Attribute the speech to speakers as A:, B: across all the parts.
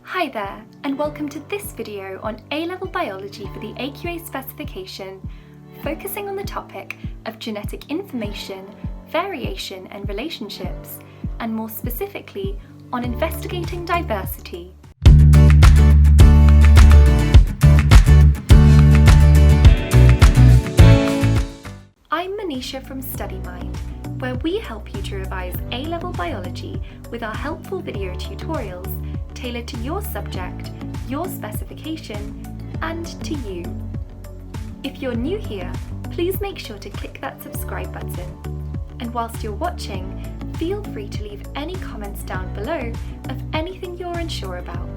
A: Hi there, and welcome to this video on A-level biology for the AQA specification, focusing on the topic of genetic information, variation and relationships, and more specifically on investigating diversity. I'm Manisha from StudyMind, where we help you to revise A-level biology with our helpful video tutorials tailored to your subject, your specification, and to you. If you're new here, please make sure to click that subscribe button. And whilst you're watching, feel free to leave any comments down below of anything you're unsure about,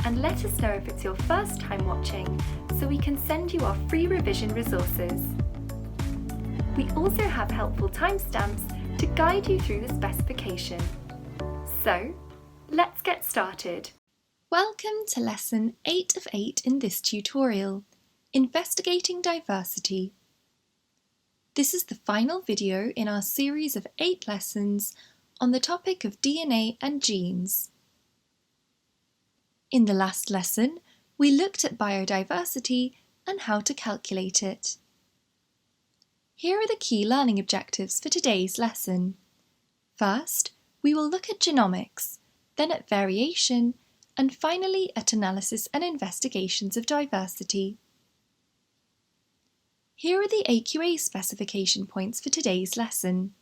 A: and let us know if it's your first time watching so we can send you our free revision resources. We also have helpful timestamps to guide you through the specification. So, let's get started. Welcome to lesson 8 of 8 in this tutorial, Investigating Diversity. This is the final video in our series of 8 lessons on the topic of DNA and genes. In the last lesson, we looked at biodiversity and how to calculate it. Here are the key learning objectives for today's lesson. First, we will look at genomics, then at variation, and finally at analysis and investigations of diversity. Here are the AQA specification points for today's lesson.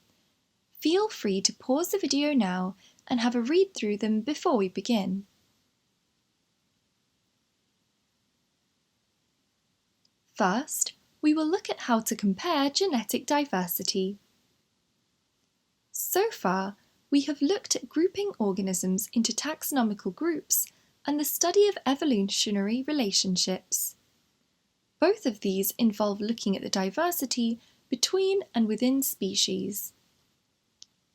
A: Feel free to pause the video now and have a read through them before we begin. First, we will look at how to compare genetic diversity. So far, we have looked at grouping organisms into taxonomical groups and the study of evolutionary relationships. Both of these involve looking at the diversity between and within species.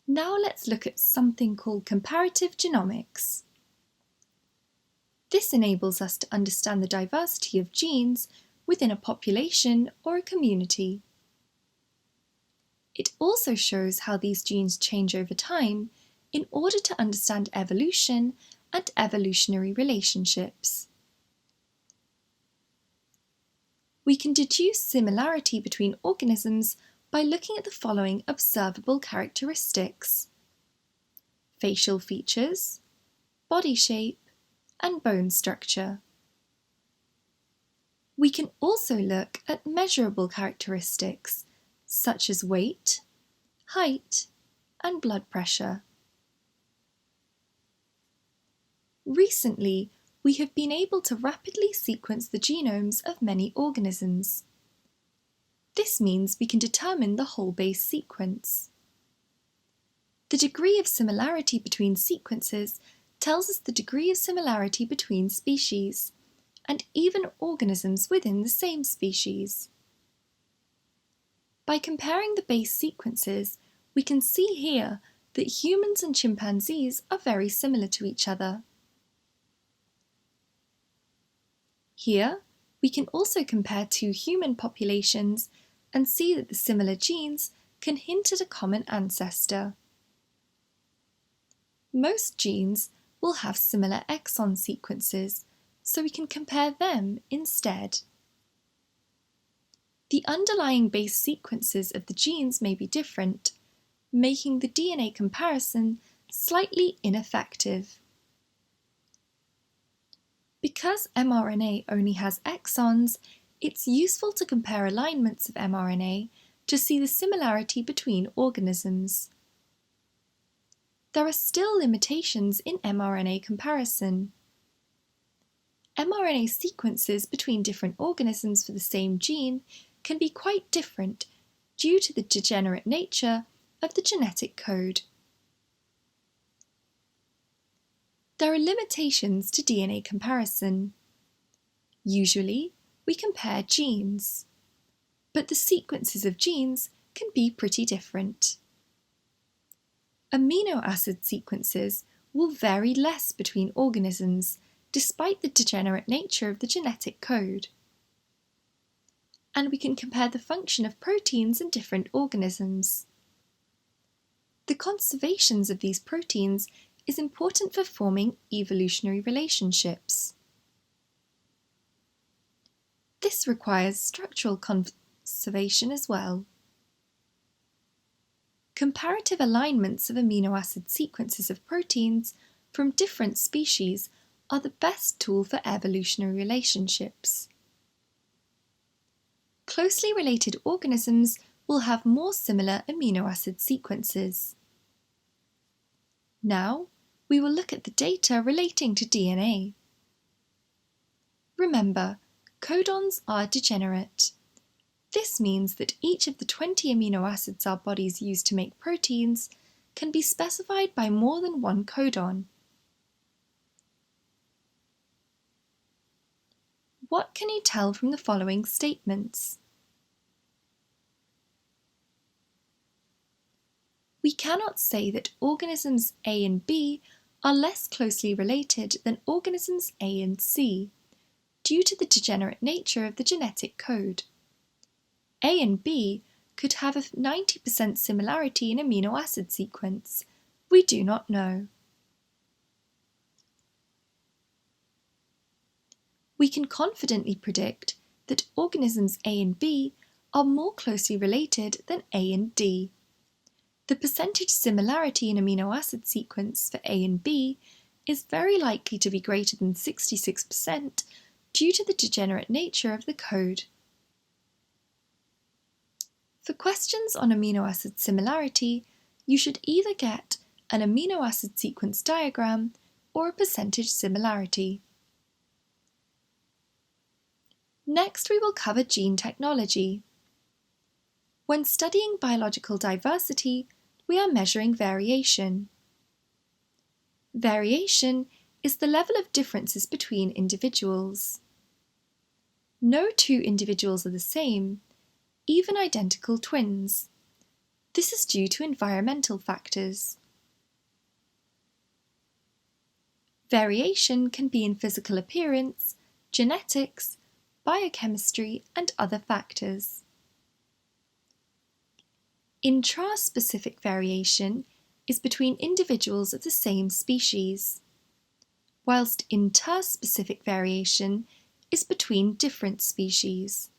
A: Now let's look at something called comparative genomics. This enables us to understand the diversity of genes within a population or a community. It also shows how these genes change over time in order to understand evolution and evolutionary relationships. We can deduce similarity between organisms by looking at the following observable characteristics: facial features, body shape, and bone structure. We can also look at measurable characteristics such as weight, height, and blood pressure. Recently, we have been able to rapidly sequence the genomes of many organisms. This means we can determine the whole base sequence. The degree of similarity between sequences tells us the degree of similarity between species, and even organisms within the same species. By comparing the base sequences, we can see here that humans and chimpanzees are very similar to each other. Here, we can also compare two human populations and see that the similar genes can hint at a common ancestor. Most genes will have similar exon sequences, so we can compare them instead. The underlying base sequences of the genes may be different, making the DNA comparison slightly ineffective. Because mRNA only has exons, it's useful to compare alignments of mRNA to see the similarity between organisms. There are still limitations in mRNA comparison. mRNA sequences between different organisms for the same gene can be quite different due to the degenerate nature of the genetic code. There are limitations to DNA comparison. Usually, we compare genes, but the sequences of genes can be pretty different. Amino acid sequences will vary less between organisms despite the degenerate nature of the genetic code. And we can compare the function of proteins in different organisms. The conservations of these proteins
B: is important for forming evolutionary relationships. This requires structural conservation as well. Comparative alignments of amino acid sequences of proteins from different species are the best tool for evolutionary relationships. Closely related organisms will have more similar amino acid sequences. Now, we will look at the data relating to DNA. Remember, codons are degenerate. This means that each of the 20 amino acids our bodies use to make proteins can be specified by more than one codon. What can you tell from the following statements? We cannot say that organisms A and B are less closely related than organisms A and C, due to the degenerate nature of the genetic code. A and B could have a 90% similarity in amino acid sequence. We do not know. We can confidently predict that organisms A and B are more closely related than A and D. The percentage similarity in amino acid sequence for A and B is very likely to be greater than 66% due to the degenerate nature of the code. For questions on amino acid similarity, you should either get an amino acid sequence diagram or a percentage similarity. Next, we will cover gene technology. When studying biological diversity, we are measuring variation. Variation is the level of differences between individuals. No two individuals are the same, even identical twins. This is due to environmental factors. Variation can be in physical appearance, genetics, biochemistry, and other factors. Intraspecific variation is between individuals of the same species, whilst interspecific variation is between different species.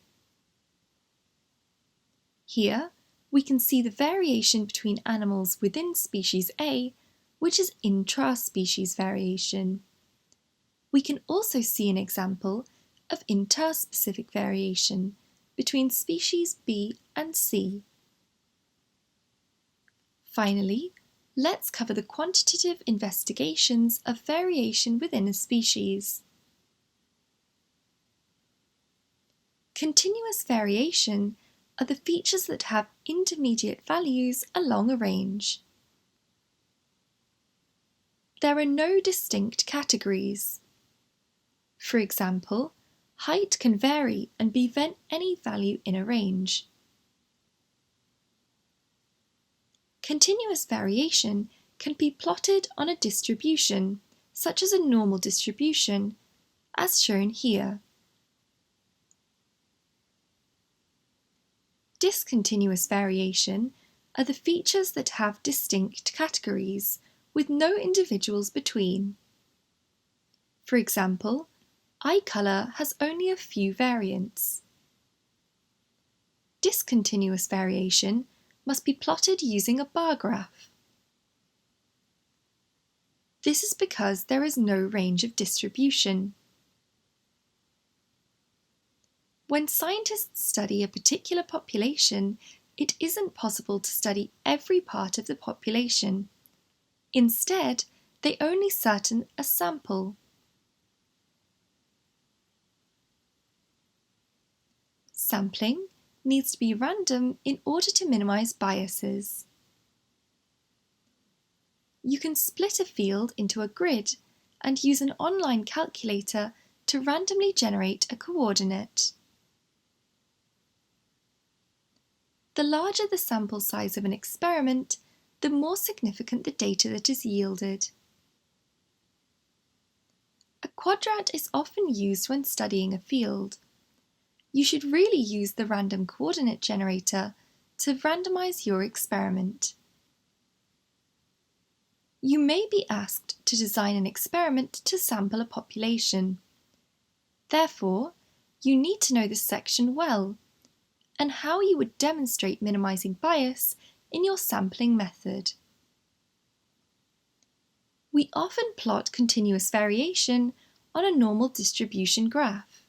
B: Here, we can see the variation between animals within species A, which is intraspecies variation. We can also see an example of interspecific variation between species B and C. Finally, let's cover the quantitative investigations of variation within a species. Continuous variation are the features that have intermediate values along a range. There are no distinct categories. For example, height can vary and be any value in a range. Continuous variation can be plotted on a distribution, such as a normal distribution, as shown here. Discontinuous variation are the features that have distinct categories, with no individuals between. For example, eye colour has only a few variants. Discontinuous variation must be plotted using a bar graph. This is because there is no range of distribution. When scientists study a particular population, it isn't possible to study every part of the population. Instead, they only certain a sample. Sampling needs to be random in order to minimize biases. You can split a field into a grid and use an online calculator to randomly generate a coordinate. The larger the sample size of an experiment, the more significant the data that is yielded. A quadrat is often used when studying a field. You should really use the random coordinate generator to randomize your experiment. you may be asked to design an experiment to sample a population. Therefore, you need to know this section well and how you would demonstrate minimizing bias in your sampling method. We often plot continuous variation on a normal distribution graph.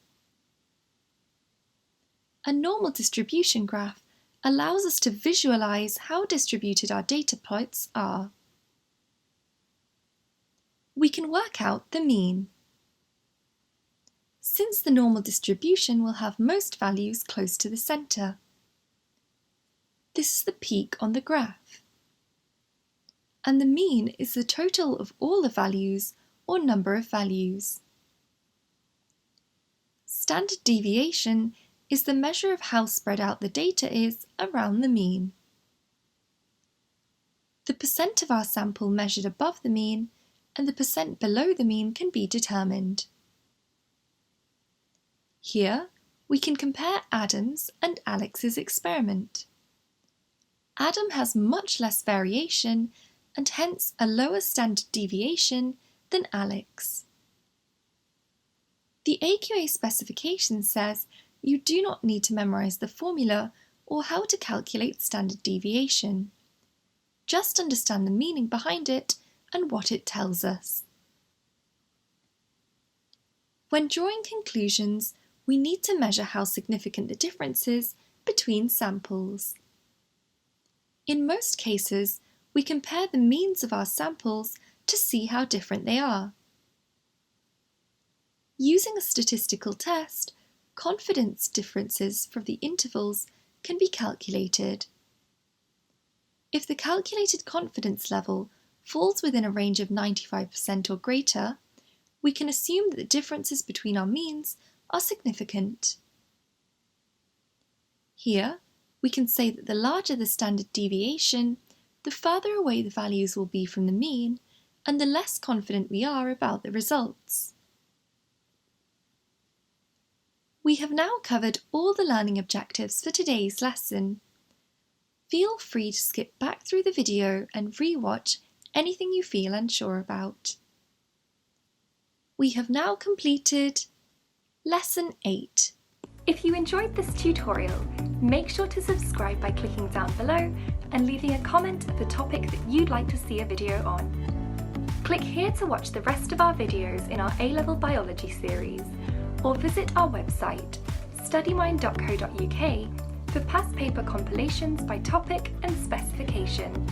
B: A normal distribution graph allows us to visualize how distributed our data points are. We can work out the mean. Since the normal distribution will have most values close to the centre. This is the peak on the graph. And the mean is the total of all the values or number of values. Standard deviation is the measure of how spread out the data is around the mean. The percent of our sample measured above the mean and the percent below the mean can be determined. Here, we can compare Adam's and Alex's experiment. Adam has much less variation and hence a lower standard deviation than Alex. The AQA specification says you do not need to memorize the formula or how to calculate standard deviation. Just understand the meaning behind it and what it tells us. When drawing conclusions, we need to measure how significant the difference is between samples. In most cases, we compare the means of our samples to see how different they are. Using a statistical test, confidence differences from the intervals can be calculated. If the calculated confidence level falls within a range of 95% or greater, we can assume that the differences between our means are significant. Here, we can say that the larger the standard deviation, the further away the values will be from the mean, and the less confident we are about the results. We have now covered all the learning objectives for today's lesson. Feel free to skip back through the video and re-watch anything you feel unsure about. We have now completed Lesson 8.
A: If you enjoyed this tutorial, make sure to subscribe by clicking down below and leaving a comment of a topic that you'd like to see a video on. Click here to watch the rest of our videos in our A-Level Biology series, or visit our website studymind.co.uk for past paper compilations by topic and specification.